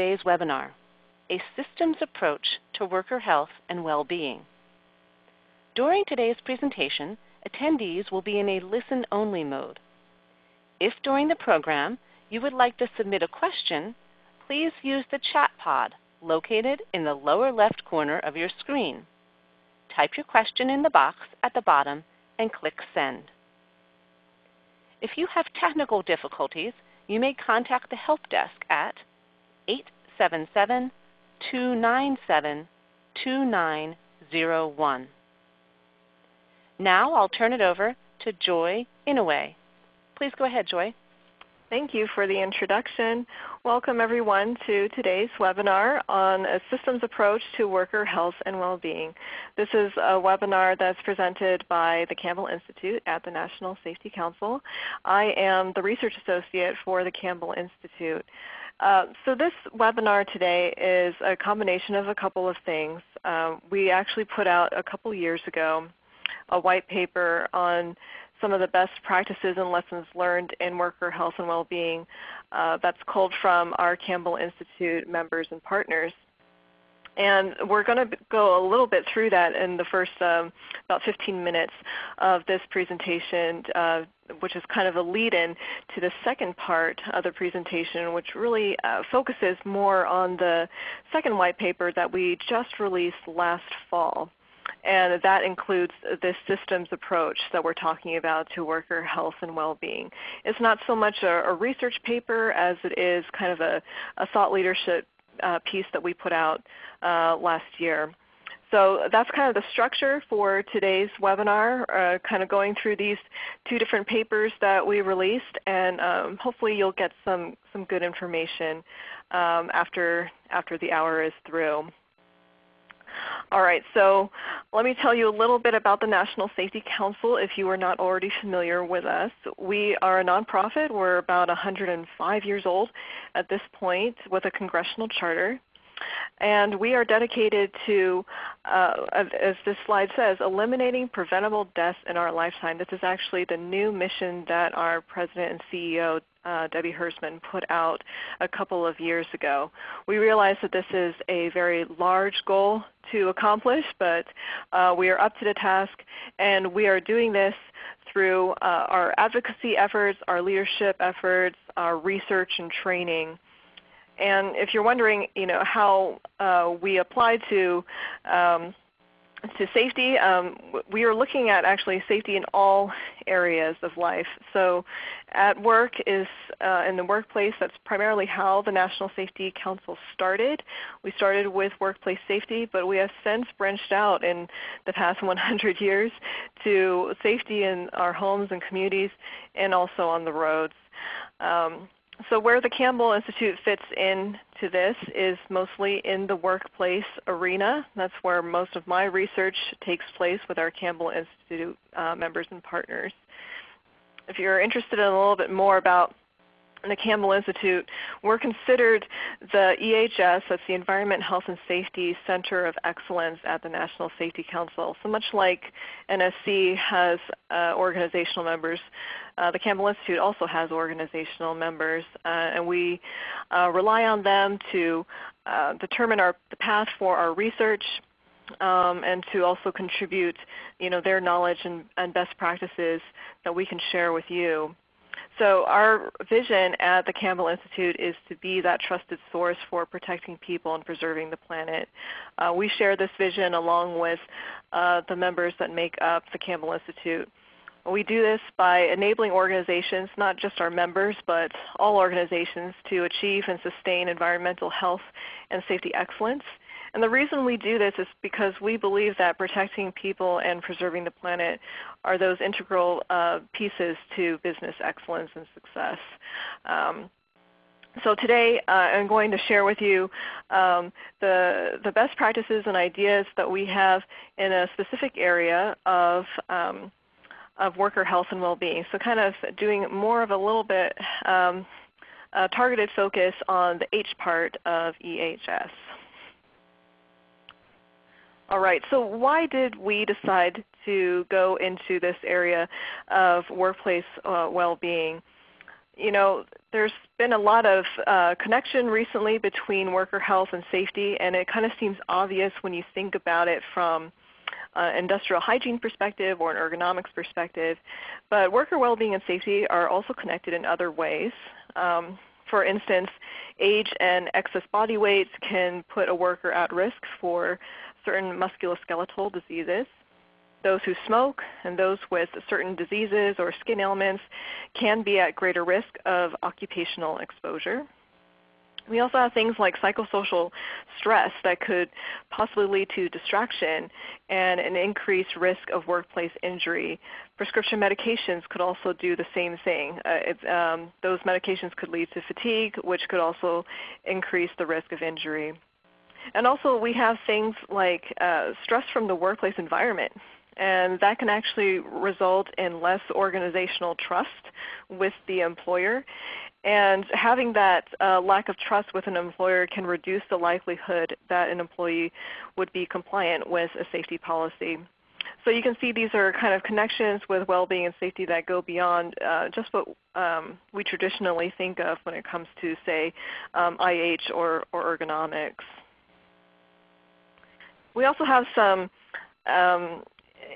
today's webinar, A Systems Approach to Worker Health and Well-Being. During today's presentation, attendees will be in a listen-only mode. If during the program you would like to submit a question, please use the chat pod located in the lower left corner of your screen. Type your question in the box at the bottom and click Send. If you have technical difficulties, you may contact the help desk at 877-297-2901. Now I'll turn it over to Joy Inouye. Please go ahead, Joy. Thank you for the introduction. Welcome everyone to today's webinar on a systems approach to worker health and well-being. This is a webinar that's presented by the Campbell Institute at the National Safety Council. I am the research associate for the Campbell Institute. So this webinar today is a combination of a couple of things. We actually put out a couple years ago a white paper on some of the best practices and lessons learned in worker health and well-being that's culled from our Campbell Institute members and partners. And we're going to go a little bit through that in the first about 15 minutes of this presentation, which is kind of a lead-in to the second part of the presentation, which really focuses more on the second white paper that we just released last fall. And that includes this systems approach that we're talking about to worker health and well-being. It's not so much a research paper as it is kind of a thought leadership piece that we put out last year. So that's kind of the structure for today's webinar, kind of going through these two different papers that we released, and hopefully you'll get some good information after the hour is through. All right, so let me tell you a little bit about the National Safety Council if you are not already familiar with us. We are a nonprofit. We're about 105 years old at this point with a congressional charter. And we are dedicated to, as this slide says, eliminating preventable deaths in our lifetime. This is actually the new mission that our President and CEO, Debbie Hersman, put out a couple of years ago. We realize that this is a very large goal to accomplish, but we are up to the task, and we are doing this through our advocacy efforts, our leadership efforts, our research and training. And if you're wondering, how we apply to safety, we are looking at actually safety in all areas of life. So at work is in the workplace, that's primarily how the National Safety Council started. We started with workplace safety, but we have since branched out in the past 100 years to safety in our homes and communities and also on the roads. So where the Campbell Institute fits into this is mostly in the workplace arena. That's where most of my research takes place with our Campbell Institute members and partners. If you're interested in a little bit more about the Campbell Institute, we're considered the EHS, that's the Environment, Health, and Safety Center of Excellence at the National Safety Council. So much like NSC has organizational members, the Campbell Institute also has organizational members, and we rely on them to determine the path for our research and to also contribute their knowledge and best practices that we can share with you. So our vision at the Campbell Institute is to be that trusted source for protecting people and preserving the planet. We share this vision along with the members that make up the Campbell Institute. We do this by enabling organizations, not just our members, but all organizations, to achieve and sustain environmental health and safety excellence. And the reason we do this is because we believe that protecting people and preserving the planet are those integral pieces to business excellence and success. So today I'm going to share with you the best practices and ideas that we have in a specific area of worker health and well-being. So kind of doing more of a little bit targeted focus on the H part of EHS. All right, so why did we decide to go into this area of workplace well-being? there's been a lot of connection recently between worker health and safety, and it kind of seems obvious when you think about it from an industrial hygiene perspective or an ergonomics perspective. But worker well-being and safety are also connected in other ways. For instance, age and excess body weight can put a worker at risk for certain musculoskeletal diseases. Those who smoke and those with certain diseases or skin ailments can be at greater risk of occupational exposure. We also have things like psychosocial stress that could possibly lead to distraction and an increased risk of workplace injury. Prescription medications could also do the same thing. Those medications could lead to fatigue, which could also increase the risk of injury. And also we have things like stress from the workplace environment. And that can actually result in less organizational trust with the employer. And having that lack of trust with an employer can reduce the likelihood that an employee would be compliant with a safety policy. So you can see these are kind of connections with well-being and safety that go beyond just what we traditionally think of when it comes to, say, IH or ergonomics. We also have some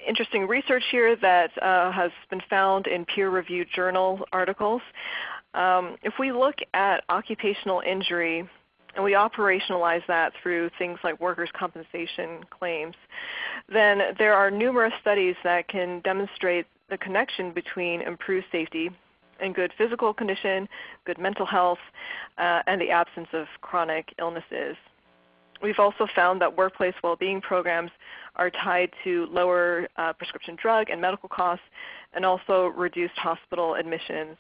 interesting research here that has been found in peer-reviewed journal articles. If we look at occupational injury and we operationalize that through things like workers' compensation claims, then there are numerous studies that can demonstrate the connection between improved safety and good physical condition, good mental health, and the absence of chronic illnesses. We've also found that workplace well-being programs are tied to lower prescription drug and medical costs and also reduced hospital admissions.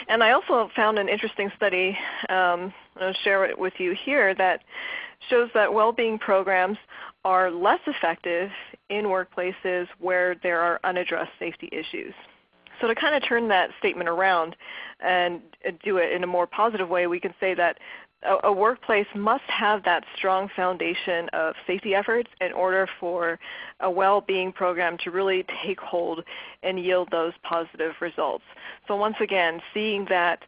And I also found an interesting study, I'll share it with you here, that shows that well-being programs are less effective in workplaces where there are unaddressed safety issues. So to kind of turn that statement around and do it in a more positive way, we can say that a workplace must have that strong foundation of safety efforts in order for a well-being program to really take hold and yield those positive results. So once again, seeing that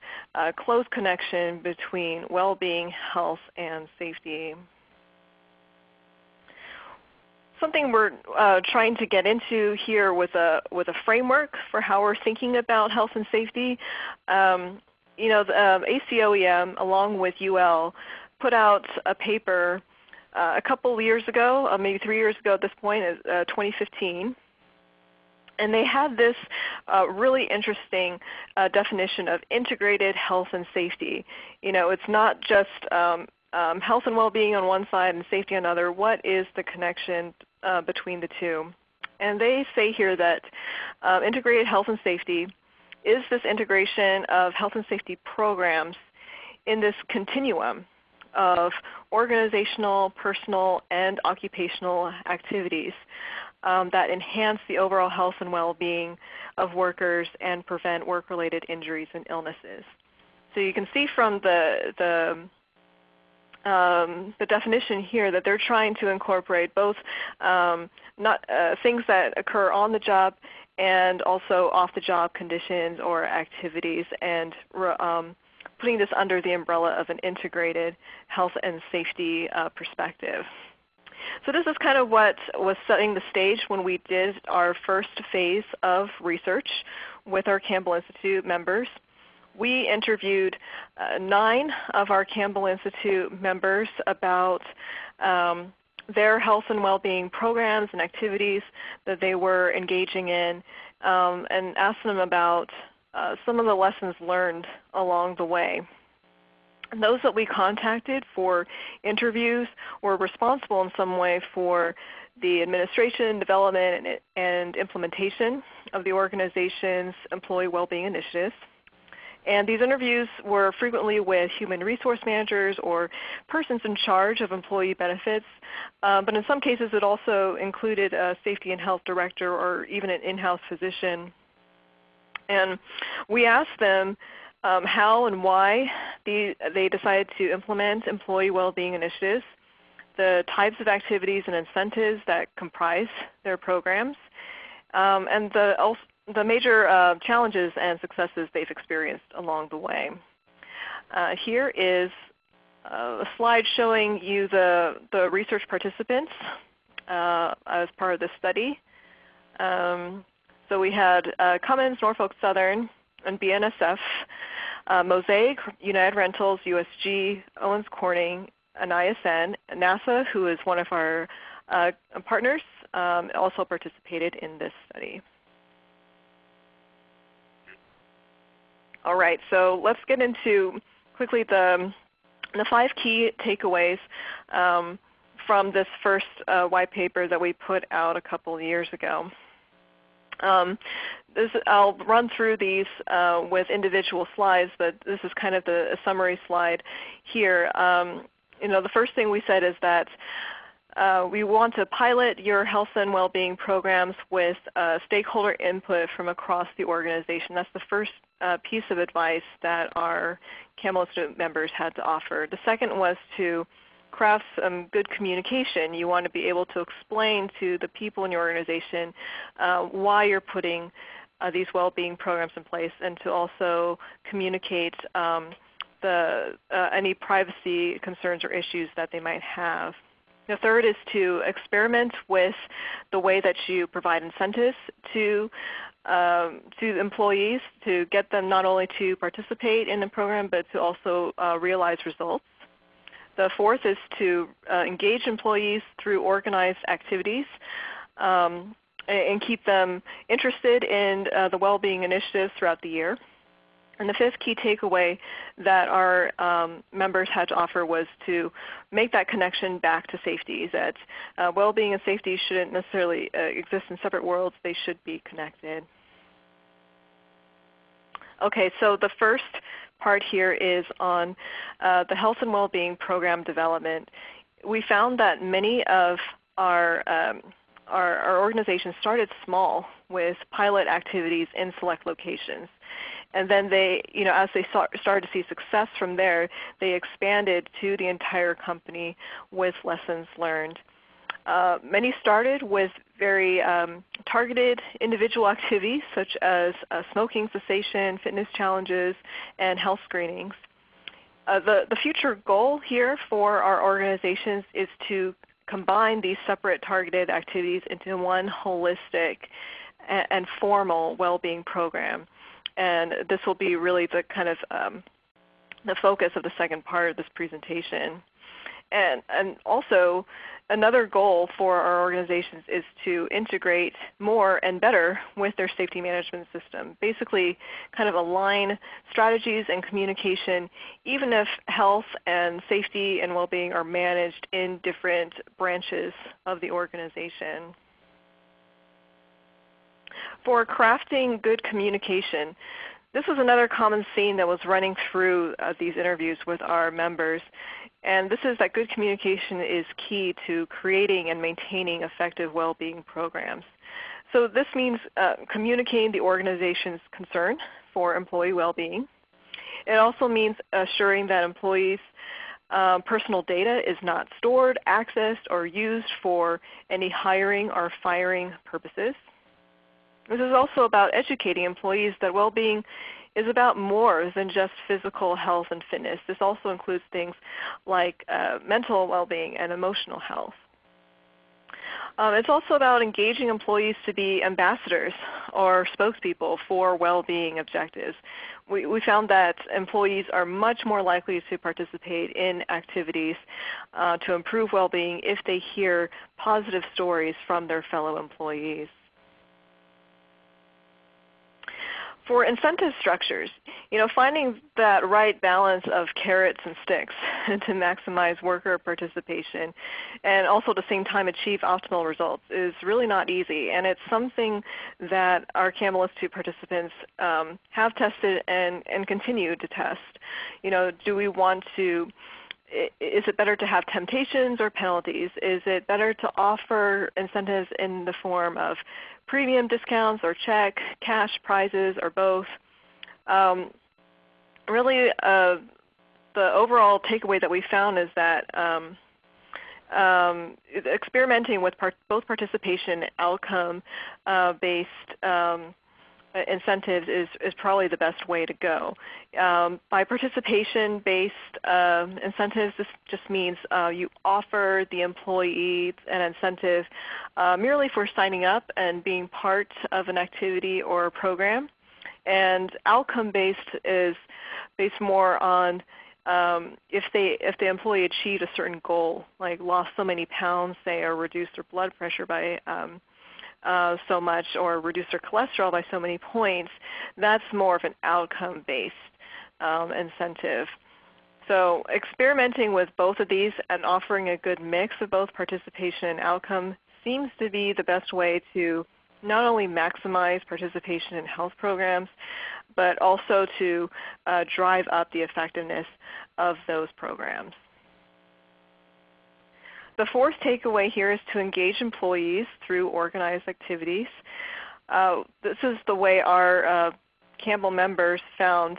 close connection between well-being, health, and safety. Something we're trying to get into here with a framework for how we're thinking about health and safety. The ACOEM, along with UL, put out a paper a couple of years ago, maybe 3 years ago at this point, 2015. And they had this really interesting definition of integrated health and safety. It's not just health and well-being on one side and safety on the other. What is the connection between the two? And they say here that integrated health and safety is this integration of health and safety programs in this continuum of organizational, personal, and occupational activities that enhance the overall health and well-being of workers and prevent work-related injuries and illnesses. So you can see from the definition here that they're trying to incorporate both things that occur on the job and also off-the-job conditions or activities, and putting this under the umbrella of an integrated health and safety perspective. So this is kind of what was setting the stage when we did our first phase of research with our Campbell Institute members. We interviewed 9 of our Campbell Institute members about their health and well-being programs and activities that they were engaging in, and asked them about some of the lessons learned along the way. And those that we contacted for interviews were responsible in some way for the administration, development, and implementation of the organization's employee well-being initiatives. And these interviews were frequently with human resource managers or persons in charge of employee benefits, but in some cases it also included a safety and health director or even an in-house physician. And we asked them how and why they decided to implement employee well-being initiatives, the types of activities and incentives that comprise their programs, and the major challenges and successes they've experienced along the way. Here is a slide showing you the research participants as part of this study. So we had Cummins, Norfolk Southern, and BNSF, Mosaic, United Rentals, USG, Owens Corning, and ISN. NASA, who is one of our partners, also participated in this study. All right, so let's get into quickly the 5 key takeaways from this first white paper that we put out a couple of years ago. I'll run through these with individual slides, but this is kind of a summary slide here. The first thing we said is that we want to pilot your health and well-being programs with stakeholder input from across the organization. That's the first piece of advice that our Camel Institute members had to offer. The second was to craft some good communication. You want to be able to explain to the people in your organization why you're putting these well-being programs in place, and to also communicate any privacy concerns or issues that they might have. The third is to experiment with the way that you provide incentives to employees to get them not only to participate in the program but to also realize results. The fourth is to engage employees through organized activities and keep them interested in the well-being initiatives throughout the year. And the fifth key takeaway that our members had to offer was to make that connection back to safety, that well-being and safety shouldn't necessarily exist in separate worlds. They should be connected. Okay, so the first part here is on the health and well-being program development. We found that many of our organizations started small with pilot activities in select locations. And then they, as they started to see success from there, they expanded to the entire company with lessons learned. Many started with very targeted individual activities such as smoking cessation, fitness challenges, and health screenings. The future goal here for our organizations is to combine these separate targeted activities into one holistic and formal well-being program. And this will be really the kind of the focus of the second part of this presentation. And also, another goal for our organizations is to integrate more and better with their safety management system. Basically, kind of align strategies and communication, even if health and safety and well-being are managed in different branches of the organization. For crafting good communication, this was another common theme that was running through these interviews with our members. And this is that good communication is key to creating and maintaining effective well-being programs. So this means communicating the organization's concern for employee well-being. It also means assuring that employees' personal data is not stored, accessed, or used for any hiring or firing purposes. This is also about educating employees that well-being is about more than just physical health and fitness. This also includes things like mental well-being and emotional health. It's also about engaging employees to be ambassadors or spokespeople for well-being objectives. We found that employees are much more likely to participate in activities to improve well-being if they hear positive stories from their fellow employees. For incentive structures, finding that right balance of carrots and sticks to maximize worker participation and also at the same time achieve optimal results is really not easy. And it's something that our Camel Institute participants have tested and continue to test. Do we want to is it better to have temptations or penalties? Is it better to offer incentives in the form of premium discounts or check, cash prizes, or both? Really, the overall takeaway that we found is that experimenting with both participation and outcome-based incentives is probably the best way to go. By participation-based incentives, this just means you offer the employee an incentive merely for signing up and being part of an activity or a program. And outcome-based is based more on if the employee achieved a certain goal, like lost so many pounds, say, or reduced their blood pressure by so much, or reduce their cholesterol by so many points, that's more of an outcome-based incentive. So experimenting with both of these and offering a good mix of both participation and outcome seems to be the best way to not only maximize participation in health programs, but also to drive up the effectiveness of those programs. The fourth takeaway here is to engage employees through organized activities. This is the way our Campbell members found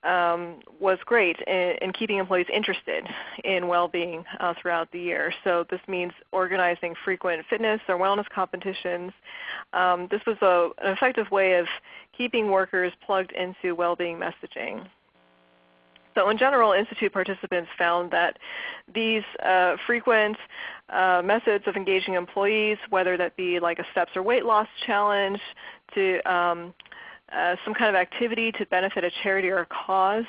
was great in keeping employees interested in well-being throughout the year. So this means organizing frequent fitness or wellness competitions. This was an effective way of keeping workers plugged into well-being messaging. So in general, Institute participants found that these frequent methods of engaging employees, whether that be like a steps or weight loss challenge, to some kind of activity to benefit a charity or a cause,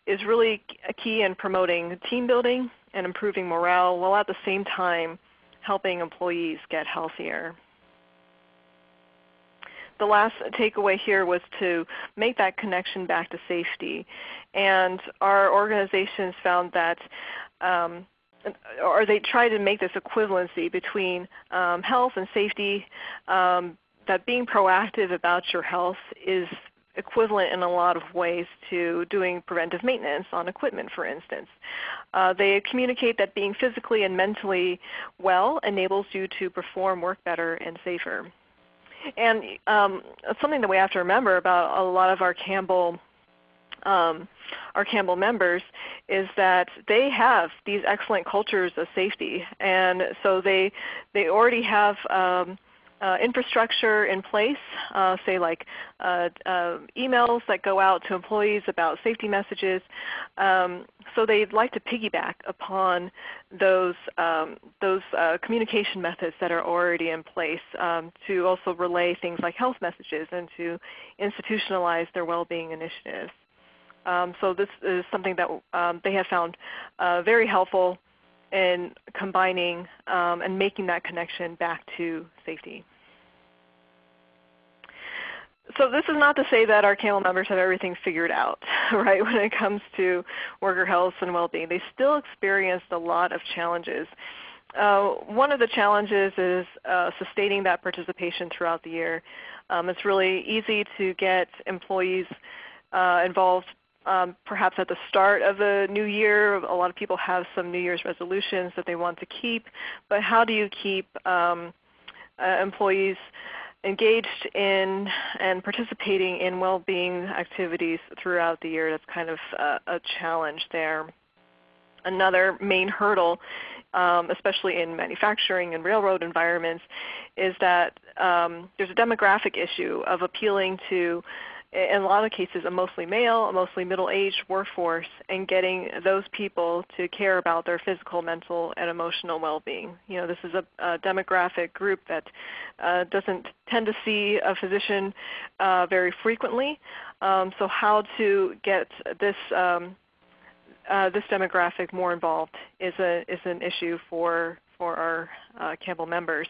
is really a key in promoting team building and improving morale, while at the same time helping employees get healthier. The last takeaway here was to make that connection back to safety. And our organizations found that, or they tried to make this equivalency between health and safety, that being proactive about your health is equivalent in a lot of ways to doing preventive maintenance on equipment, for instance. They communicate that being physically and mentally well enables you to perform work better and safer. And something that we have to remember about a lot of our Campbell members is that they have these excellent cultures of safety, and so they already have infrastructure in place, say like emails that go out to employees about safety messages. So they'd like to piggyback upon those communication methods that are already in place to also relay things like health messages and to institutionalize their well-being initiatives. So this is something that they have found very helpful in combining and making that connection back to safety. So this is not to say that our Campbell members have everything figured out, right, when it comes to worker health and well-being. They still experienced a lot of challenges. One of the challenges is sustaining that participation throughout the year. It's really easy to get employees involved perhaps at the start of the new year. A lot of people have some New Year's resolutions that they want to keep, but how do you keep employees engaged in and participating in well-being activities throughout the year? That's kind of a challenge there. Another main hurdle, especially in manufacturing and railroad environments, is that there's a demographic issue of appealing to, in a lot of cases, a mostly male, a mostly middle-aged workforce, and getting those people to care about their physical, mental, and emotional well-being. You know, this is a demographic group that doesn't tend to see a physician very frequently. So how to get this this demographic more involved is an issue for our Campbell members.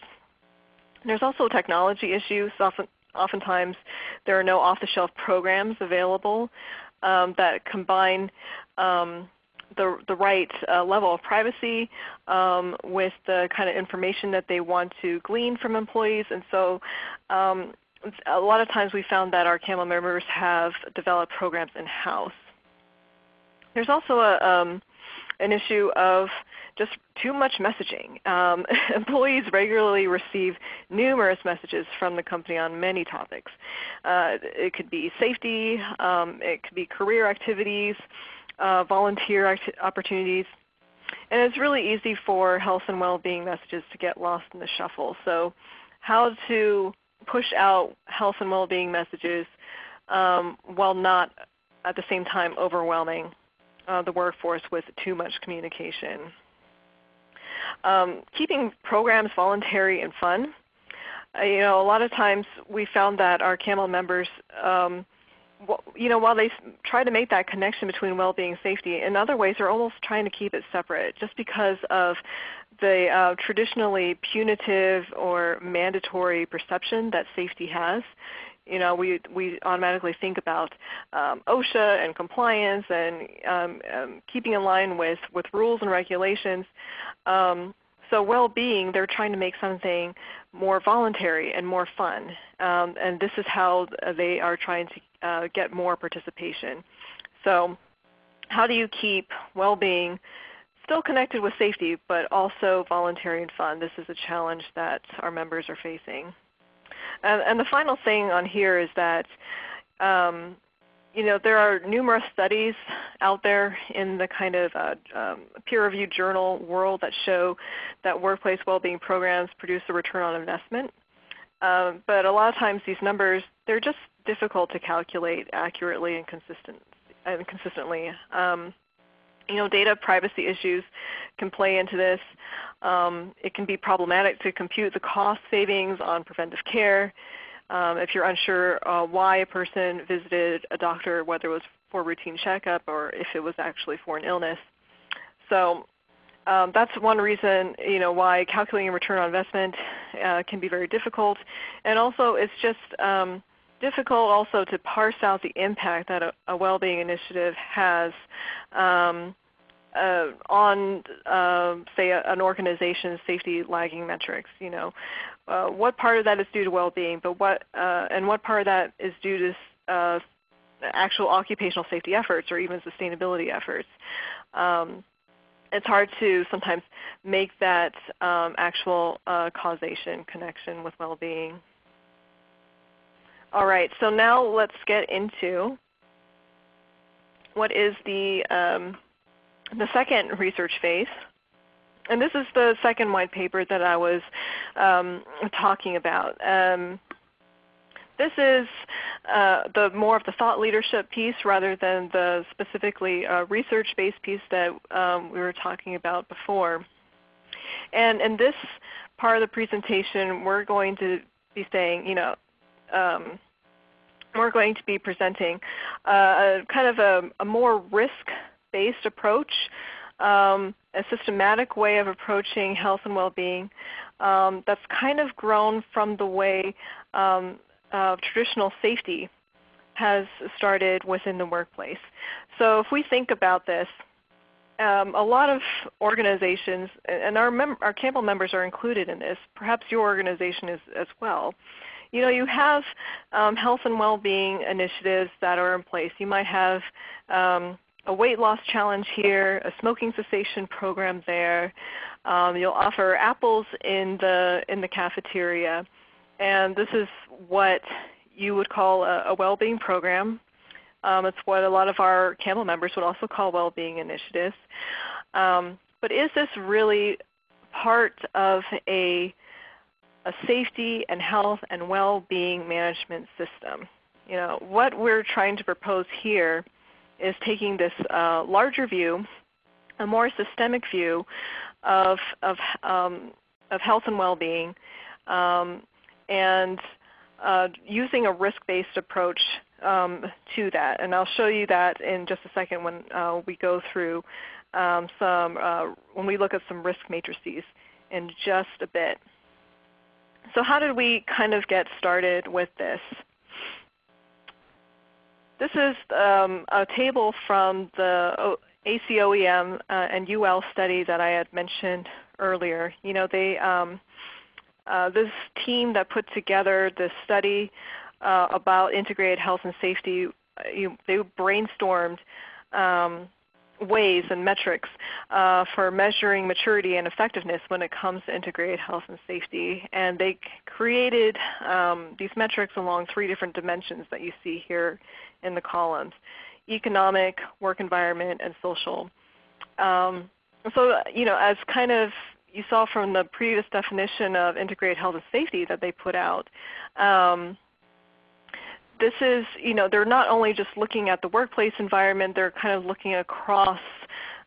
And there's also technology issues. Oftentimes there are no off-the-shelf programs available that combine the right level of privacy with the kind of information that they want to glean from employees. And so a lot of times we found that our Campbell members have developed programs in-house. There's also an issue of just too much messaging. Employees regularly receive numerous messages from the company on many topics. It could be safety, it could be career activities, volunteer opportunities, and it's really easy for health and well-being messages to get lost in the shuffle. So how to push out health and well-being messages while not at the same time overwhelming the workforce with too much communication. Keeping programs voluntary and fun. A lot of times we found that our CAMEL members, while they try to make that connection between well-being and safety, in other ways they're almost trying to keep it separate just because of the traditionally punitive or mandatory perception that safety has. We automatically think about OSHA and compliance and keeping in line with rules and regulations. So well-being, they're trying to make something more voluntary and more fun. And this is how they are trying to get more participation. So how do you keep well-being still connected with safety, but also voluntary and fun? This is a challenge that our members are facing. And the final thing on here is that there are numerous studies out there in the kind of peer-reviewed journal world that show that workplace well-being programs produce a return on investment. But a lot of times these numbers, they're just difficult to calculate accurately and consistently. Data privacy issues can play into this. It can be problematic to compute the cost savings on preventive care. If you're unsure why a person visited a doctor, whether it was for a routine checkup or if it was actually for an illness. So that's one reason why calculating return on investment can be very difficult. And also it's just difficult also to parse out the impact that a well-being initiative has on, say, an organization's safety lagging metrics. What part of that is due to well-being, but what part of that is due to actual occupational safety efforts or even sustainability efforts. It's hard to sometimes make that actual causation connection with well-being. All right, so now let's get into what is the second research phase. And this is the second white paper that I was talking about. This is more of the thought leadership piece rather than the specifically research-based piece that we were talking about before. And in this part of the presentation, we're going to be saying, we're going to be presenting kind of a more risk-based approach, a systematic way of approaching health and well-being that's kind of grown from the way traditional safety has started within the workplace. So if we think about this, a lot of organizations, and our CAMEL members are included in this, perhaps your organization is as well. You have health and well-being initiatives that are in place. You might have a weight loss challenge here, a smoking cessation program there. You'll offer apples in the cafeteria, and this is what you would call a well-being program. It's what a lot of our CAMEL members would also call well-being initiatives. But is this really part of a safety and health and well-being management system? What we're trying to propose here is taking this larger view, a more systemic view of health and well-being, and using a risk-based approach to that. And I'll show you that in just a second when we go through when we look at some risk matrices in just a bit. So how did we kind of get started with this? This is a table from the ACOEM and UL study that I had mentioned earlier. This team that put together this study about integrated health and safety, they brainstormed ways and metrics for measuring maturity and effectiveness when it comes to integrated health and safety. And they created these metrics along 3 different dimensions that you see here in the columns: economic, work environment, and social. So, as kind of you saw from the previous definition of integrated health and safety that they put out, this is, they're not only just looking at the workplace environment, they're kind of looking across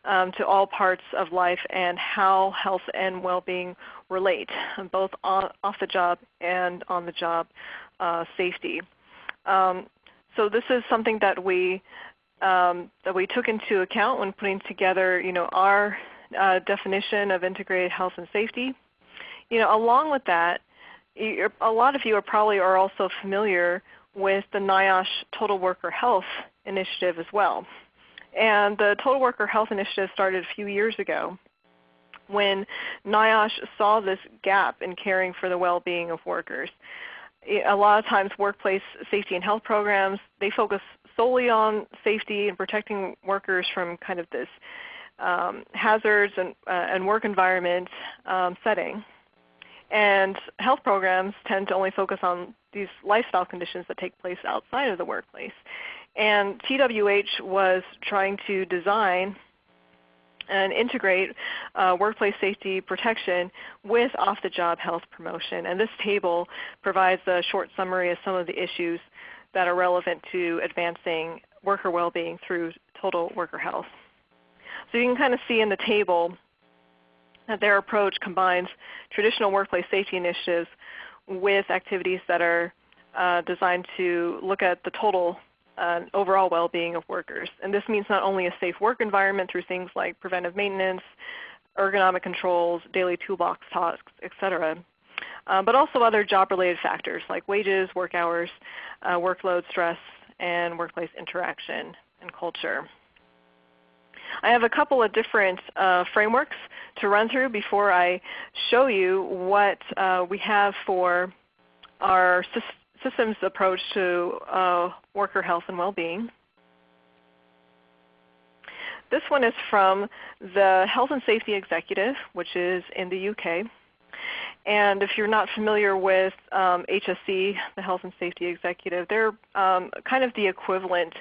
to all parts of life and how health and well-being relate, both off the job and on the job safety. So this is something that we took into account when putting together, our definition of integrated health and safety. Along with that, a lot of you are also familiar with the NIOSH Total Worker Health Initiative as well. And the Total Worker Health Initiative started a few years ago when NIOSH saw this gap in caring for the well-being of workers. A lot of times workplace safety and health programs, they focus solely on safety and protecting workers from kind of this hazards and work environment setting. And health programs tend to only focus on these lifestyle conditions that take place outside of the workplace. And TWH was trying to design and integrate workplace safety protection with off-the-job health promotion. And this table provides a short summary of some of the issues that are relevant to advancing worker well-being through total worker health. So you can kind of see in the table that their approach combines traditional workplace safety initiatives with activities that are designed to look at the total overall well-being of workers. And this means not only a safe work environment through things like preventive maintenance, ergonomic controls, daily toolbox tasks, etc., but also other job-related factors like wages, work hours, workload, stress, and workplace interaction and culture. I have a couple of different frameworks to run through before I show you what we have for our systems approach to worker health and well-being. This one is from the Health and Safety Executive, which is in the UK. And if you're not familiar with HSE, the Health and Safety Executive, they're kind of the equivalent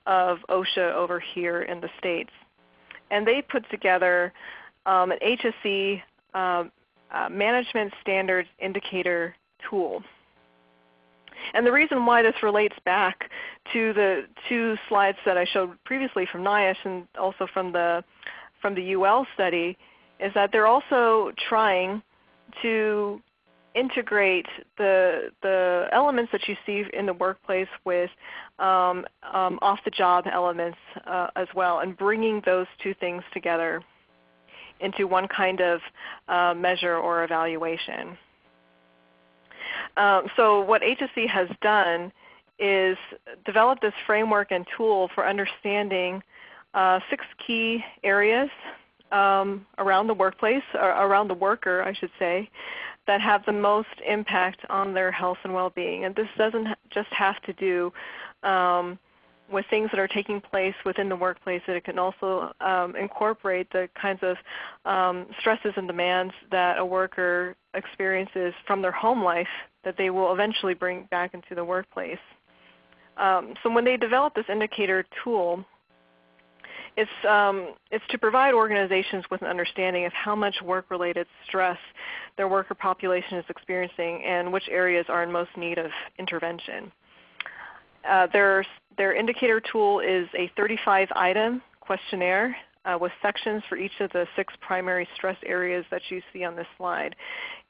of OSHA over here in the States. And they put together an HSE management standards indicator tool. And the reason why this relates back to the two slides that I showed previously from NIOSH and also from the UL study is that they're also trying to integrate the elements that you see in the workplace with off-the-job elements as well, and bringing those two things together into one kind of measure or evaluation. So what HSE has done is develop this framework and tool for understanding 6 key areas around the workplace, or around the worker, I should say, that have the most impact on their health and well-being. And this doesn't just have to do with things that are taking place within the workplace, that it can also incorporate the kinds of stresses and demands that a worker experiences from their home life that they will eventually bring back into the workplace. So when they develop this indicator tool, it's to provide organizations with an understanding of how much work-related stress their worker population is experiencing and which areas are in most need of intervention. Their indicator tool is a 35-item questionnaire with sections for each of the 6 primary stress areas that you see on this slide.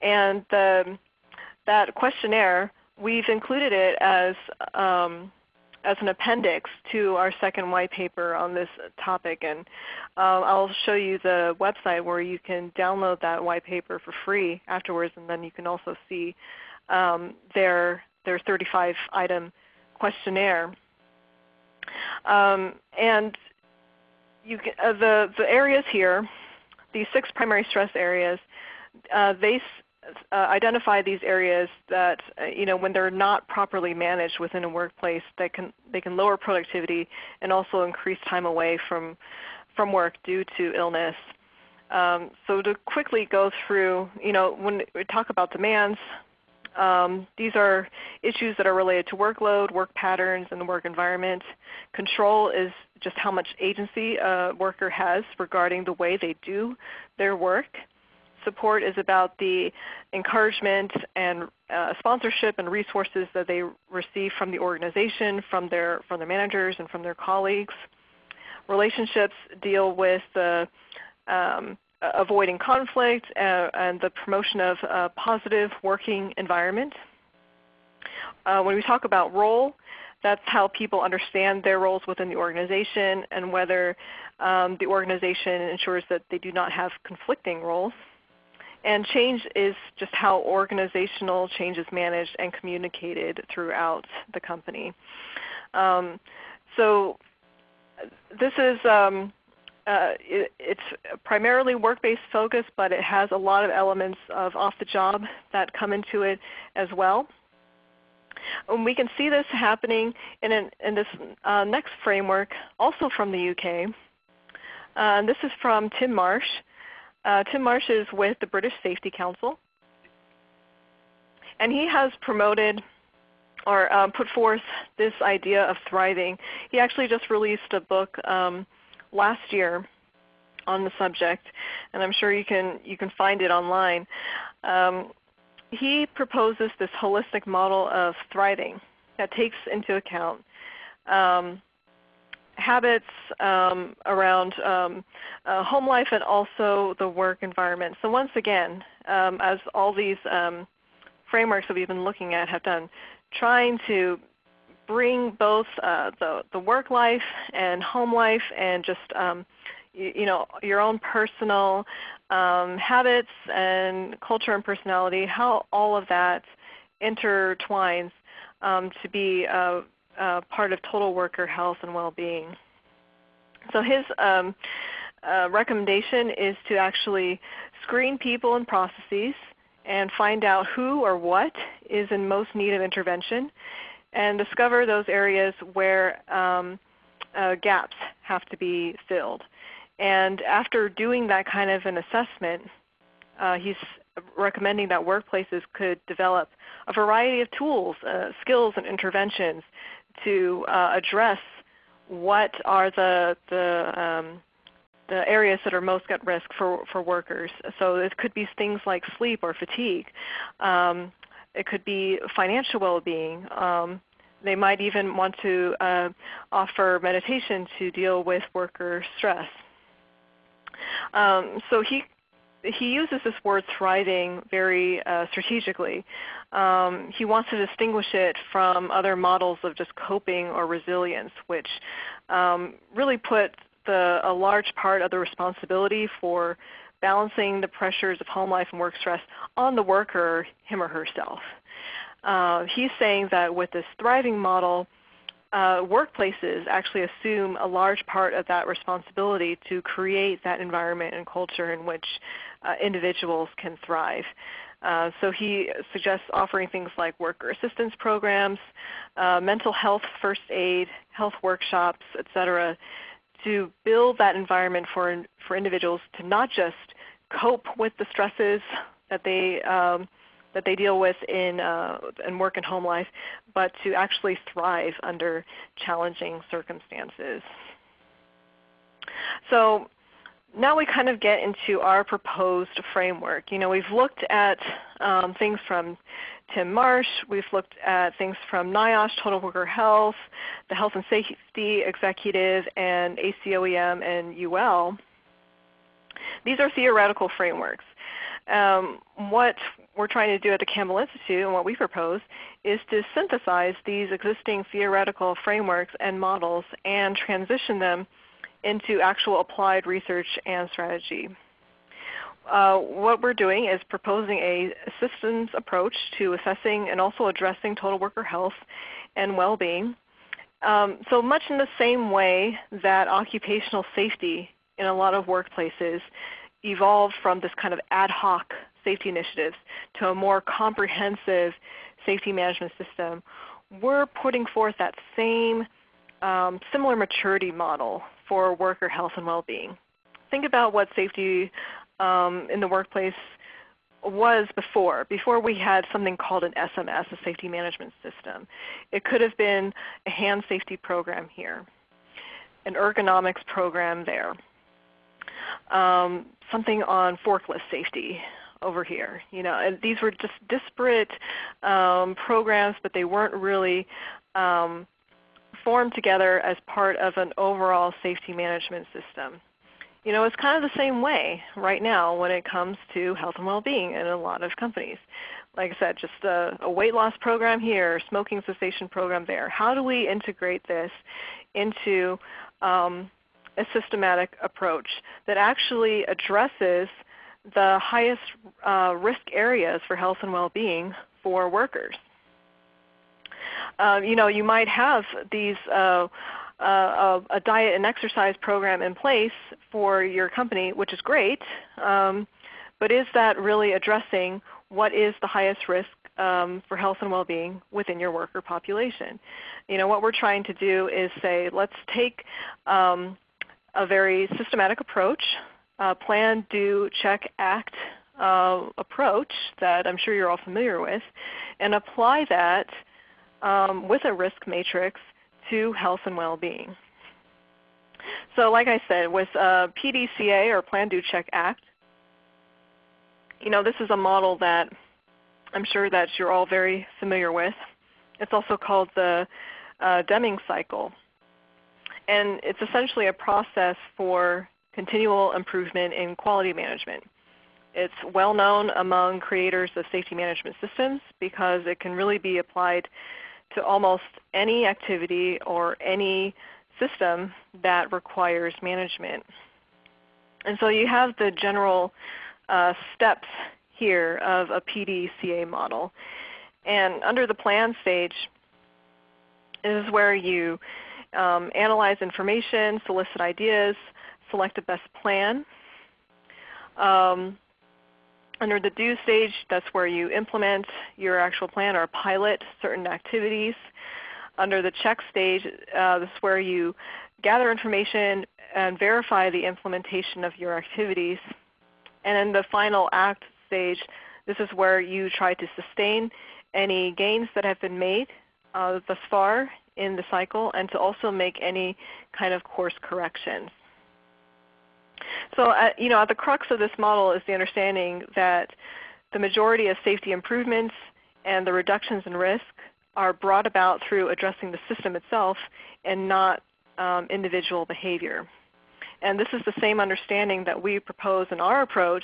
And that questionnaire, we've included it as an appendix to our second white paper on this topic. And I'll show you the website where you can download that white paper for free afterwards, and then you can also see their 35-item questionnaire. And you can, the areas here, these 6 primary stress areas, they identify these areas that when they're not properly managed within a workplace, they can lower productivity and also increase time away from work due to illness. So to quickly go through, when we talk about demands, these are issues that are related to workload, work patterns, and the work environment. Control is just how much agency a worker has regarding the way they do their work. support is about the encouragement and sponsorship and resources that they receive from the organization, from their managers, and from their colleagues. Relationships deal with the avoiding conflict and the promotion of a positive working environment. When we talk about role, that's how people understand their roles within the organization and whether the organization ensures that they do not have conflicting roles. And change is just how organizational change is managed and communicated throughout the company. So this is it's primarily work-based focus, but it has a lot of elements of off-the-job that come into it as well. And we can see this happening in this next framework, also from the UK. This is from Tim Marsh. Tim Marsh is with the British Safety Council, and he has promoted or put forth this idea of thriving. He actually just released a book last year on the subject, and I'm sure you can find it online. He proposes this holistic model of thriving that takes into account habits around home life and also the work environment. So once again, as all these frameworks that we've been looking at have done, trying to bring both the work life and home life and just your own personal habits and culture and personality, how all of that intertwines to be part of total worker health and well-being. So his recommendation is to actually screen people and processes and find out who or what is in most need of intervention and discover those areas where gaps have to be filled. And after doing that kind of an assessment, he's recommending that workplaces could develop a variety of tools, skills, and interventions to address what are the areas that are most at risk for workers. So it could be things like sleep or fatigue. It could be financial well-being. They might even want to offer meditation to deal with worker stress. So he uses this word thriving very strategically. He wants to distinguish it from other models of just coping or resilience, which really put a large part of the responsibility for balancing the pressures of home life and work stress on the worker, him or herself. He's saying that with this thriving model, workplaces actually assume a large part of that responsibility to create that environment and culture in which individuals can thrive. So he suggests offering things like worker assistance programs, mental health first aid, health workshops, etc., to build that environment for individuals to not just cope with the stresses that they deal with in work and home life, but to actually thrive under challenging circumstances. So now we kind of get into our proposed framework. We've looked at things from Tim Marsh. We've looked at things from NIOSH, Total Worker Health, the Health and Safety Executive, and ACOEM and UL. These are theoretical frameworks. What we're trying to do at the Campbell Institute and what we propose is to synthesize these existing theoretical frameworks and models and transition them into actual applied research and strategy. What we're doing is proposing a systems approach to assessing and also addressing total worker health and well-being. So much in the same way that occupational safety in a lot of workplaces evolved from this kind of ad hoc safety initiatives to a more comprehensive safety management system, we're putting forth that same similar maturity model for worker health and well-being. Think about what safety in the workplace was before we had something called an SMS, a safety management system. It could have been a hand safety program here, an ergonomics program there. something on forklift safety over here. And these were just disparate programs, but they weren't really formed together as part of an overall safety management system. It's kind of the same way right now when it comes to health and well-being in a lot of companies. Like I said, just a weight loss program here, smoking cessation program there. How do we integrate this into a systematic approach that actually addresses the highest risk areas for health and well-being for workers? You might have these a diet and exercise program in place for your company, which is great, but is that really addressing what is the highest risk for health and well-being within your worker population? What we're trying to do is say, let's take a very systematic approach, plan, do, check, act approach that I'm sure you're all familiar with, and apply that with a risk matrix to health and well-being. So like I said, with PDCA, or Plan, Do, Check, Act, this is a model that I'm sure that you're all very familiar with. It's also called the Deming cycle. And it's essentially a process for continual improvement in quality management. It's well known among creators of safety management systems because it can really be applied to almost any activity or any system that requires management. And so you have the general steps here of a PDCA model. And under the plan stage is where you analyze information, solicit ideas, select a best plan. Under the do stage, that's where you implement your actual plan or pilot certain activities. Under the check stage, this is where you gather information and verify the implementation of your activities. And in the final act stage, this is where you try to sustain any gains that have been made thus far in the cycle, and to also make any kind of course corrections. So at the crux of this model is the understanding that the majority of safety improvements and the reductions in risk are brought about through addressing the system itself and not individual behavior. And this is the same understanding that we propose in our approach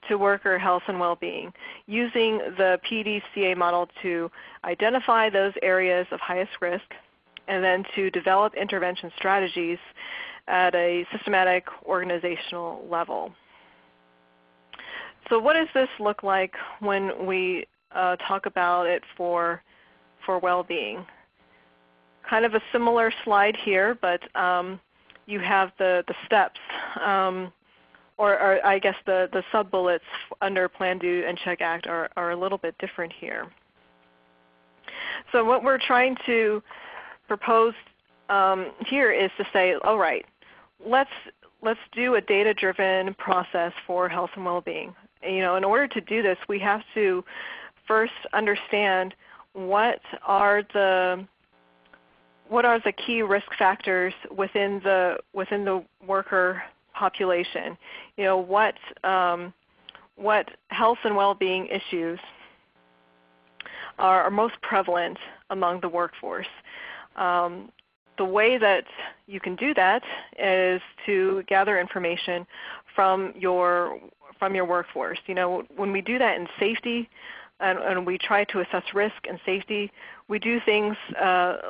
to worker health and well-being, using the PDCA model to identify those areas of highest risk and then to develop intervention strategies at a systematic organizational level. So what does this look like when we talk about it for well-being? Kind of a similar slide here, but you have the steps, or I guess the sub-bullets under Plan, Do, and Check, Act are a little bit different here. So what we're trying to propose here is to say, all right, let's do a data-driven process for health and well-being. In order to do this, we have to first understand what are the key risk factors within the worker population. What health and well-being issues are most prevalent among the workforce. The way that you can do that is to gather information from your workforce. When we do that in safety and we try to assess risk and safety, we do things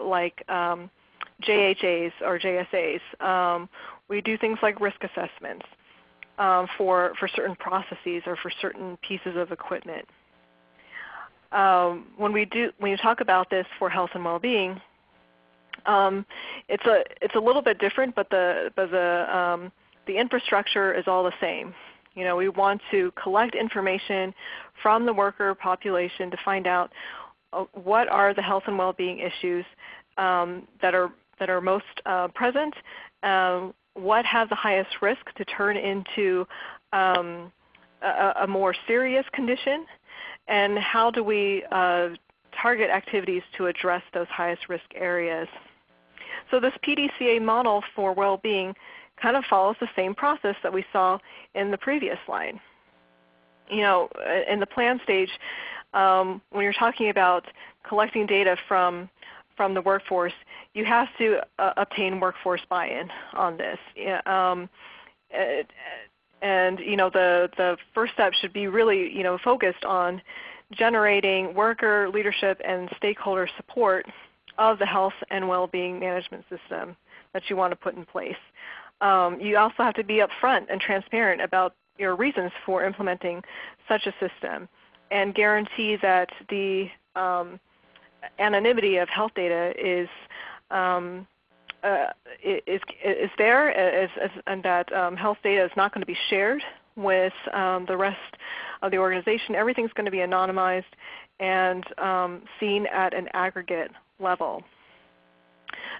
like JHAs or JSAs. We do things like risk assessments for certain processes or for certain pieces of equipment. When you talk about this for health and well-being, it's a little bit different, but the infrastructure is all the same. We want to collect information from the worker population to find out what are the health and well-being issues that are most present, what have the highest risk to turn into a more serious condition, and how do we target activities to address those highest risk areas. So this PDCA model for well-being kind of follows the same process that we saw in the previous slide. You know, in the plan stage, when you're talking about collecting data from the workforce, you have to obtain workforce buy-in on this. And you know, the first step should be really, you know, focused on generating worker leadership and stakeholder support of the health and well-being management system that you want to put in place. You also have to be upfront and transparent about your reasons for implementing such a system, and guarantee that the anonymity of health data is there, and that health data is not going to be shared with the rest of the organization. Everything's going to be anonymized and seen at an aggregate level.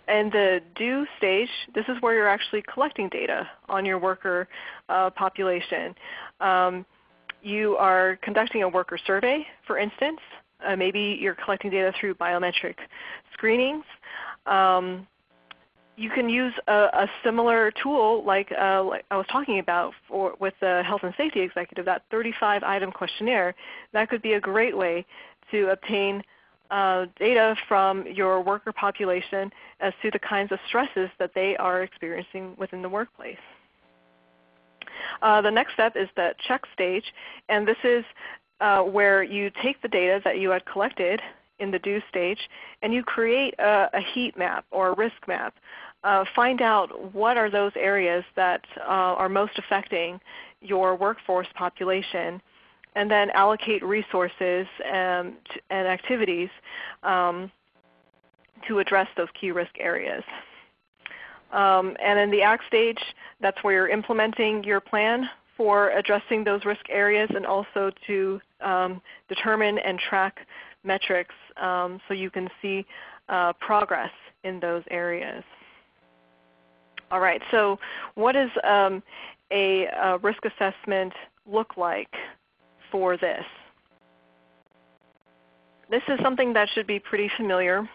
In the do stage, this is where you're actually collecting data on your worker population. You are conducting a worker survey, for instance. Maybe you're collecting data through biometric screenings. You can use a similar tool like I was talking about with the health and safety executive, that 35-item questionnaire. That could be a great way to obtain data from your worker population as to the kinds of stresses that they are experiencing within the workplace. The next step is the check stage, and this is where you take the data that you had collected in the do stage and you create a heat map or a risk map. Find out what are those areas that are most affecting your workforce population, and then allocate resources and activities to address those key risk areas. And in the act stage, that's where you're implementing your plan for addressing those risk areas, and also to determine and track metrics so you can see progress in those areas. All right, so what does a risk assessment look like for this? This is something that should be pretty familiar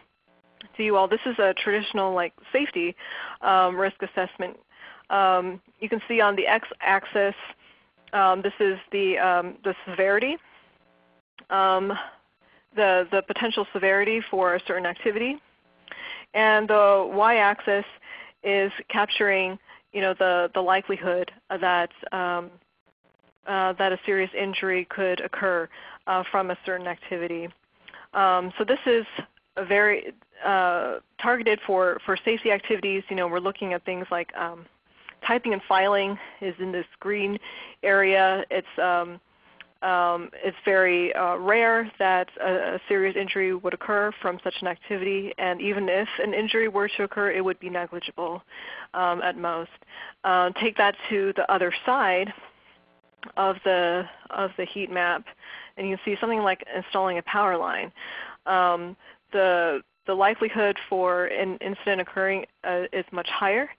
to you all. This is a traditional like safety risk assessment. You can see on the x-axis, this is the severity, the potential severity for a certain activity, and the y-axis is capturing, you know, the likelihood that that a serious injury could occur from a certain activity. So this is a very targeted for safety activities. You know, we're looking at things like typing and filing is in this green area. It's very rare that a serious injury would occur from such an activity, and even if an injury were to occur, it would be negligible at most. Take that to the other side of the heat map, and you can see something like installing a power line. The likelihood for an incident occurring is much higher,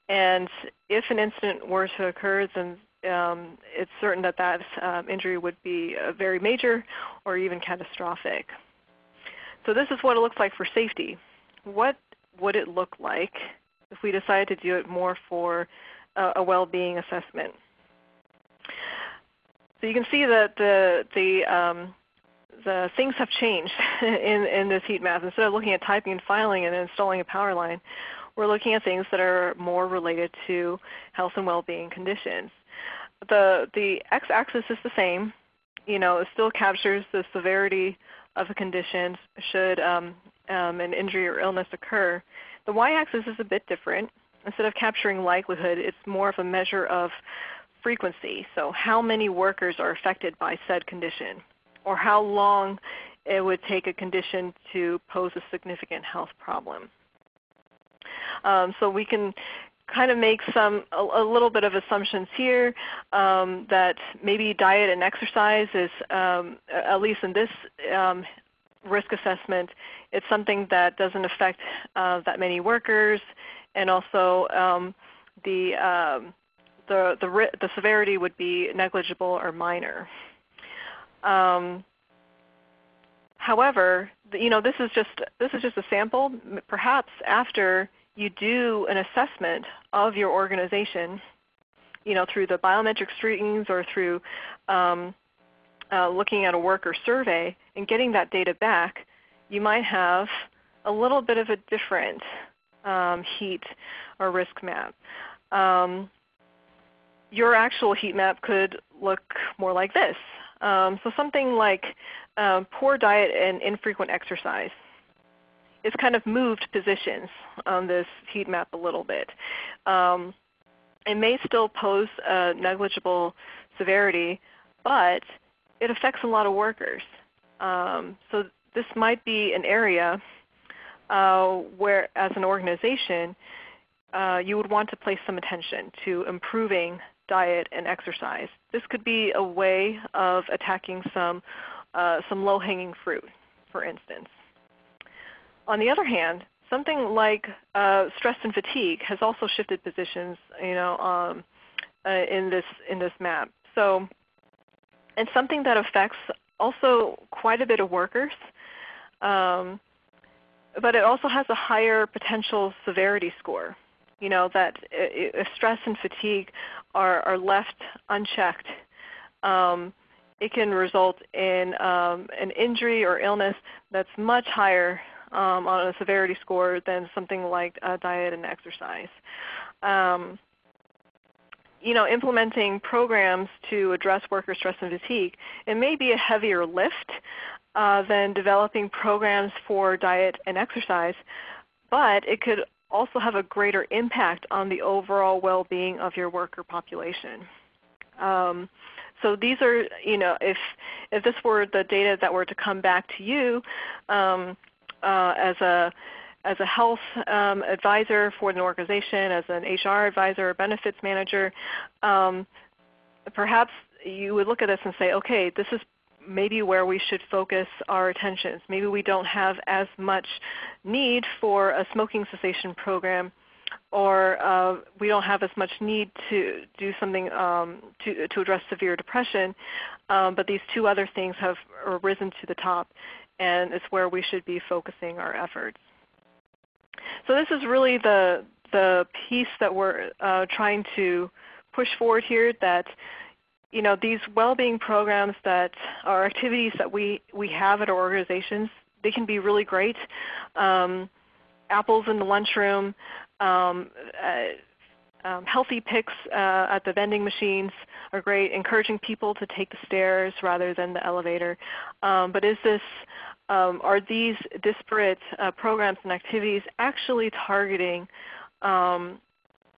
and if an incident were to occur, then it's certain that that injury would be very major or even catastrophic. So this is what it looks like for safety. What would it look like if we decided to do it more for a well-being assessment? So you can see that the things have changed in this heat map. Instead of looking at typing and filing and installing a power line, we're looking at things that are more related to health and well-being conditions. The x-axis is the same. You know, it still captures the severity of a condition should an injury or illness occur. The y-axis is a bit different. Instead of capturing likelihood, it's more of a measure of frequency. So how many workers are affected by said condition, or how long it would take a condition to pose a significant health problem. So we can kind of make a little bit of assumptions here that maybe diet and exercise is, at least in this risk assessment, it's something that doesn't affect that many workers, and also the severity would be negligible or minor. However, you know, this is just a sample. Perhaps after you do an assessment of your organization, through the biometric screenings or through looking at a worker survey and getting that data back, you might have a little bit of a different heat or risk map. Your actual heat map could look more like this. So something like poor diet and infrequent exercise. It's kind of moved positions on this heat map a little bit. It may still pose a negligible severity, but it affects a lot of workers. So this might be an area where, as an organization, you would want to place some attention to improving diet and exercise. This could be a way of attacking some low-hanging fruit, for instance. On the other hand, something like stress and fatigue has also shifted positions, in this map. So it's something that affects also quite a bit of workers, but it also has a higher potential severity score. That if stress and fatigue are left unchecked, it can result in an injury or illness that's much higher on a severity score than something like diet and exercise. Implementing programs to address worker stress and fatigue, it may be a heavier lift than developing programs for diet and exercise, but it could also have a greater impact on the overall well-being of your worker population. So these are, if this were the data that were to come back to you as a health advisor for an organization, as an HR advisor or benefits manager, perhaps you would look at this and say, okay, this is maybe where we should focus our attentions. Maybe we don't have as much need for a smoking cessation program, or we don't have as much need to do something to address severe depression, but these two other things have risen to the top, and it's where we should be focusing our efforts. So this is really the piece that we're trying to push forward here, that these well-being programs that are activities that we have at our organizations, they can be really great. Apples in the lunchroom, healthy picks at the vending machines are great, encouraging people to take the stairs rather than the elevator. But are these disparate programs and activities actually targeting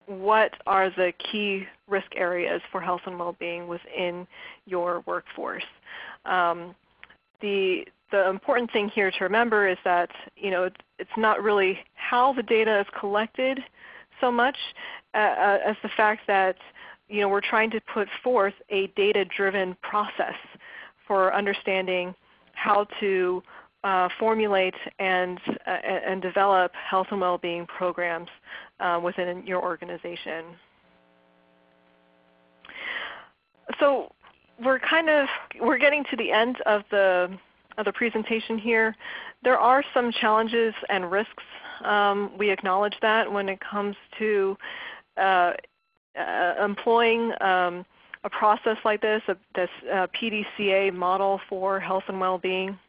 what are the key risk areas for health and well-being within your workforce? The important thing here to remember is that it's not really how the data is collected so much as the fact that we're trying to put forth a data-driven process for understanding how to formulate and develop health and well-being programs within your organization. So we're getting to the end of the presentation here. There are some challenges and risks. We acknowledge that when it comes to employing a process like this PDCA model for health and well-being.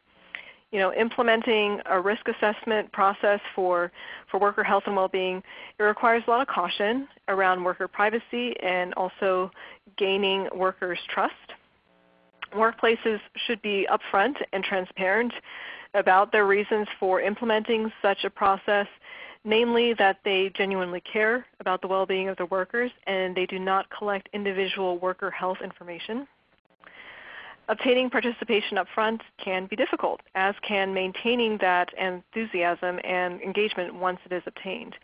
Implementing a risk assessment process for worker health and well-being, it requires a lot of caution around worker privacy and also gaining workers' trust. Workplaces should be upfront and transparent about their reasons for implementing such a process, namely that they genuinely care about the well-being of their workers and they do not collect individual worker health information. Obtaining participation up front can be difficult, as can maintaining that enthusiasm and engagement once it is obtained.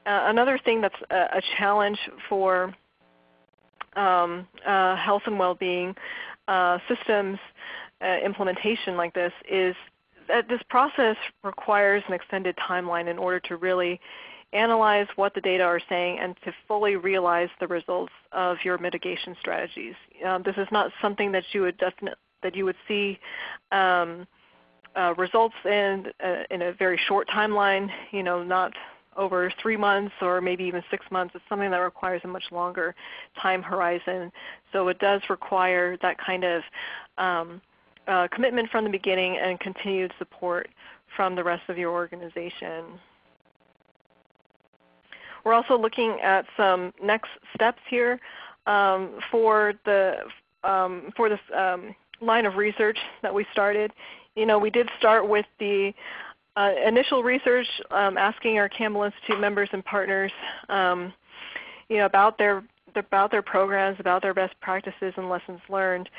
Another thing that's a challenge for health and well-being systems implementation like this is that this process requires an extended timeline in order to really analyze what the data are saying and to fully realize the results of your mitigation strategies. This is not something that you would see results in a very short timeline. Not over 3 months or maybe even 6 months. It's something that requires a much longer time horizon. So it does require that kind of commitment from the beginning and continued support from the rest of your organization. We're also looking at some next steps here for this line of research that we started. We did start with the initial research, asking our Campbell Institute members and partners, about their programs, about their best practices and lessons learned.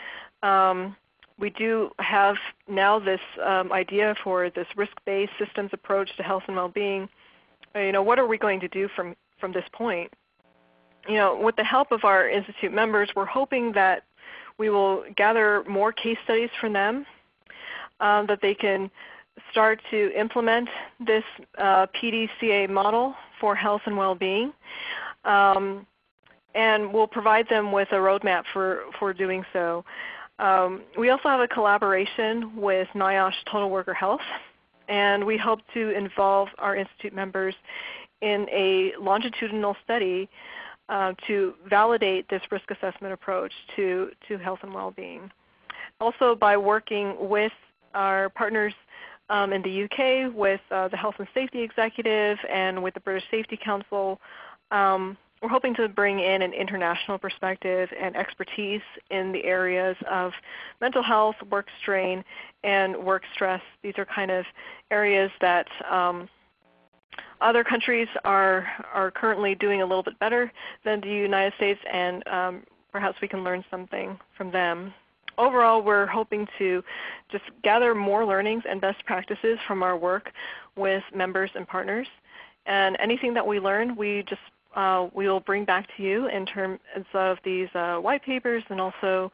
We do have now this idea for this risk-based systems approach to health and well-being. What are we going to do from this point? With the help of our Institute members, we're hoping that we will gather more case studies from them, that they can start to implement this PDCA model for health and well-being, and we'll provide them with a roadmap for doing so. We also have a collaboration with NIOSH Total Worker Health, and we hope to involve our Institute members in a longitudinal study to validate this risk assessment approach to health and well-being. Also, by working with our partners in the UK, with the Health and Safety Executive and with the British Safety Council, we're hoping to bring in an international perspective and expertise in the areas of mental health, work strain, and work stress. These are kind of areas that other countries are currently doing a little bit better than the United States, and perhaps we can learn something from them. Overall, we're hoping to just gather more learnings and best practices from our work with members and partners. And anything that we learn, we will bring back to you in terms of these white papers and also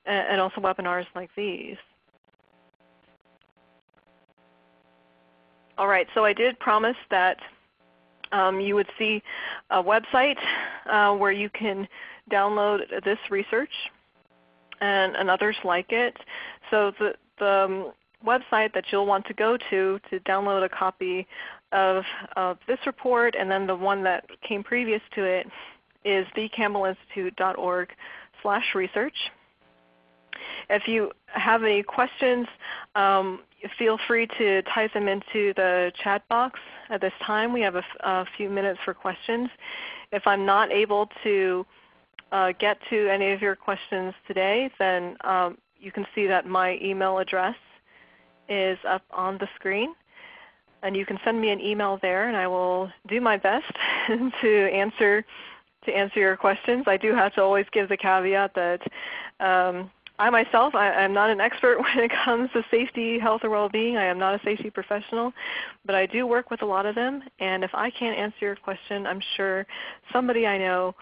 webinars like these. All right, so I did promise that you would see a website where you can download this research and others like it. So the website that you'll want to go to download a copy of this report, and then the one that came previous to it, is thecampbellinstitute.org/research. If you have any questions, feel free to type them into the chat box at this time. We have a few minutes for questions. If I'm not able to get to any of your questions today, then you can see that my email address is up on the screen. And you can send me an email there, and I will do my best to answer your questions. I do have to always give the caveat that I myself, I'm not an expert when it comes to safety, health, or well-being. I am not a safety professional, but I do work with a lot of them. And if I can't answer your question, I'm sure somebody I know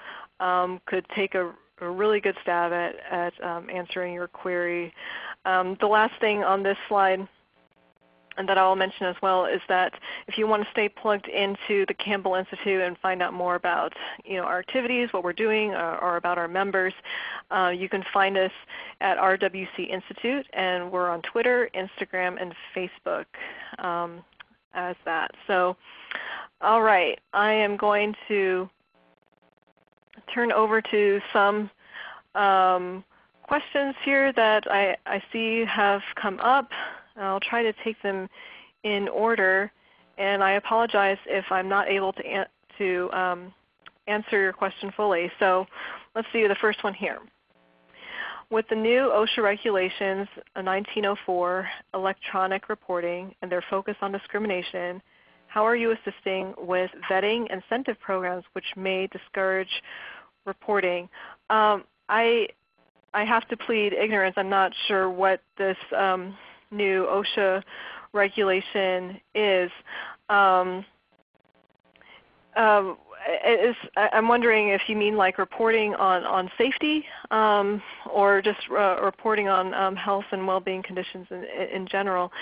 could take a really good stab at answering your query. The last thing on this slide, and that I'll mention as well, is that if you want to stay plugged into the Campbell Institute and find out more about our activities, what we're doing, or about our members, you can find us at RWC Institute, and we're on Twitter, Instagram, and Facebook as that. So, all right, I am going to turn over to some questions here that I see have come up. I'll try to take them in order, and I apologize if I'm not able to answer your question fully. So let's see the first one here. With the new OSHA regulations, 1904, electronic reporting, and their focus on discrimination, how are you assisting with vetting incentive programs which may discourage reporting? I have to plead ignorance. I'm not sure what this new OSHA regulation is. I'm wondering if you mean like reporting on safety, or just reporting on health and well-being conditions in general.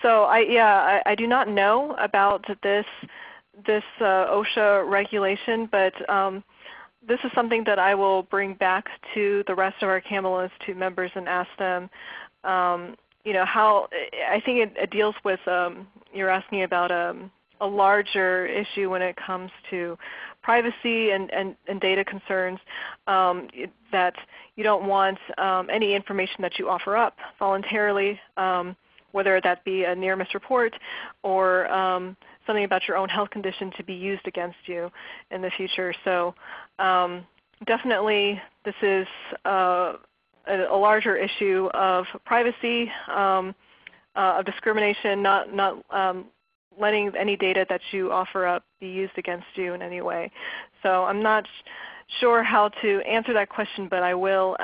So I do not know about this OSHA regulation, but this is something that I will bring back to the rest of our Campbell Institute members and ask them, how, I think it deals with, you're asking about a larger issue when it comes to privacy and data concerns, that you don't want any information that you offer up voluntarily, whether that be a near miss report or something about your own health condition, to be used against you in the future. So definitely this is a larger issue of privacy, of discrimination, not letting any data that you offer up be used against you in any way. So I'm not sure how to answer that question, but I will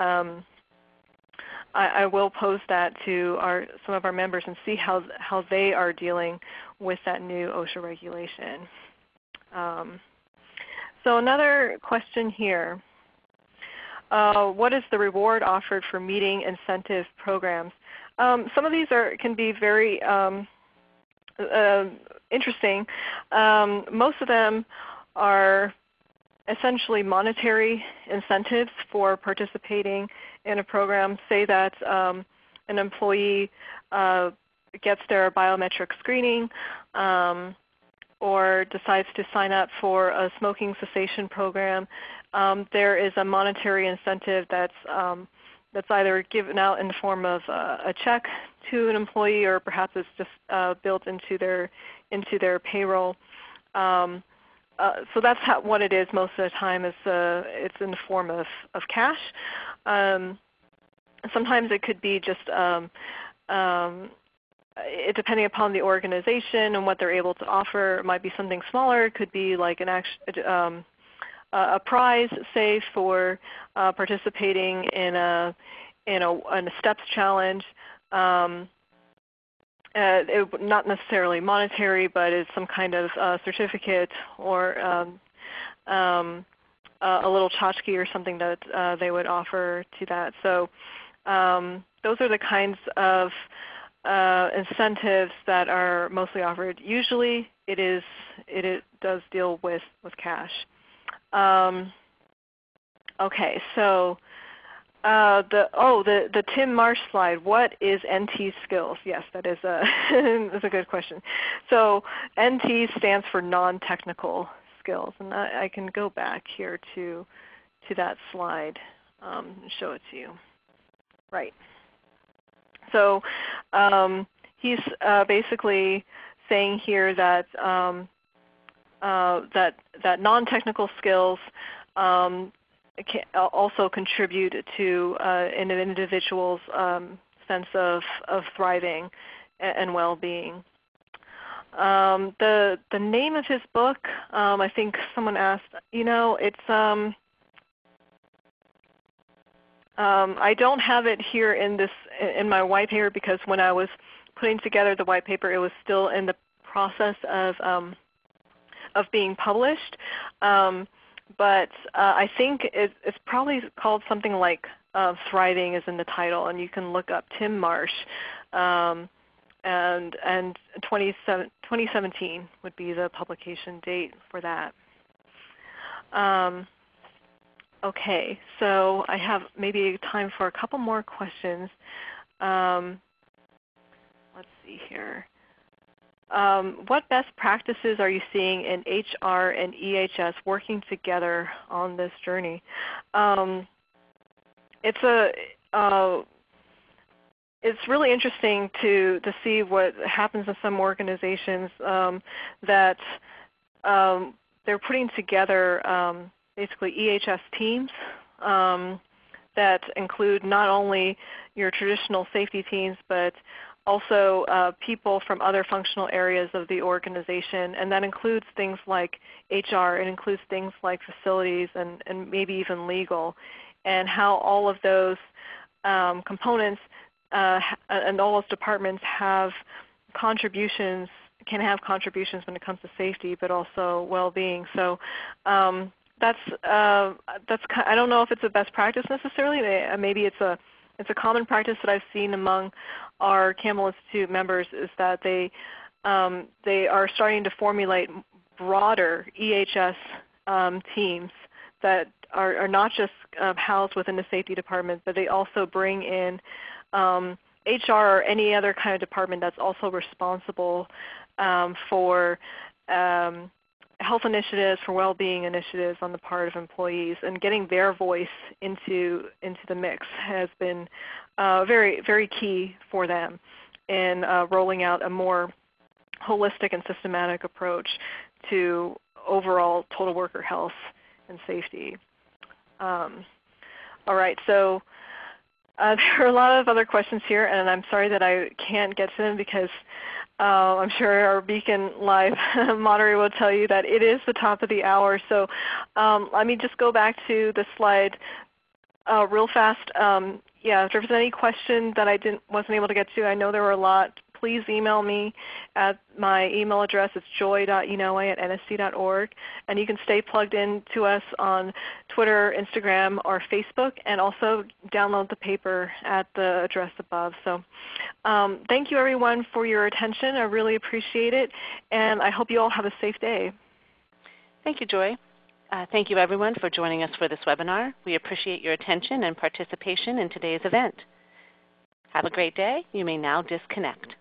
pose that to some of our members and see how they are dealing with that new OSHA regulation. So another question here. What is the reward offered for meeting incentive programs? Some of these can be very interesting. Most of them are essentially monetary incentives for participating in a program. Say that an employee gets their biometric screening or decides to sign up for a smoking cessation program. There is a monetary incentive that's either given out in the form of a check to an employee, or perhaps it's just built into their payroll. So that's what it is most of the time. It's in the form of cash. Sometimes it could be just depending upon the organization and what they're able to offer. It might be something smaller. It could be like a prize, say, for participating in a STEPS challenge. Not necessarily monetary, but it's some kind of certificate or a little tchotchke or something that they would offer to that. So those are the kinds of incentives that are mostly offered. Usually it does deal with cash. Okay, so the Tim Marsh slide. What is NT skills? Yes, that is that's a good question. So NT stands for non-technical skills, and I can go back here to that slide and show it to you. Right. So he's basically saying here that that non-technical skills can also contribute to an individual's sense of thriving and well-being. The name of his book, I think someone asked. It's I don't have it here in my white paper, because when I was putting together the white paper, it was still in the process of being published. But I think it's probably called something like Thriving is in the title, and you can look up Tim Marsh, and 2017 would be the publication date for that. Okay, so I have maybe time for a couple more questions. Let's see here. What best practices are you seeing in HR and EHS working together on this journey? It's really interesting to see what happens in some organizations, that they're putting together basically EHS teams that include not only your traditional safety teams, but also people from other functional areas of the organization, and that includes things like HR, it includes things like facilities and maybe even legal, and how all of those components and all those departments have contributions, can have contributions when it comes to safety, but also well-being. So that's I don't know if it's a best practice necessarily. Maybe it's a common practice that I've seen among our Campbell Institute members, is that they are starting to formulate broader EHS teams that are not just housed within the safety department, but they also bring in HR or any other kind of department that's also responsible for health initiatives, for well-being initiatives on the part of employees, and getting their voice into the mix has been very, very key for them in rolling out a more holistic and systematic approach to overall total worker health and safety. All right, so there are a lot of other questions here, and I'm sorry that I can't get to them because I'm sure our Beacon Live moderator will tell you that it is the top of the hour. So let me just go back to the slide real fast. Yeah, if there's any question that I wasn't able to get to, I know there were a lot. Please email me at my email address. It's joy.inoue@nsc.org. And you can stay plugged in to us on Twitter, Instagram, or Facebook, and also download the paper at the address above. So thank you everyone for your attention. I really appreciate it. And I hope you all have a safe day. Thank you, Joy. Thank you everyone for joining us for this webinar. We appreciate your attention and participation in today's event. Have a great day. You may now disconnect.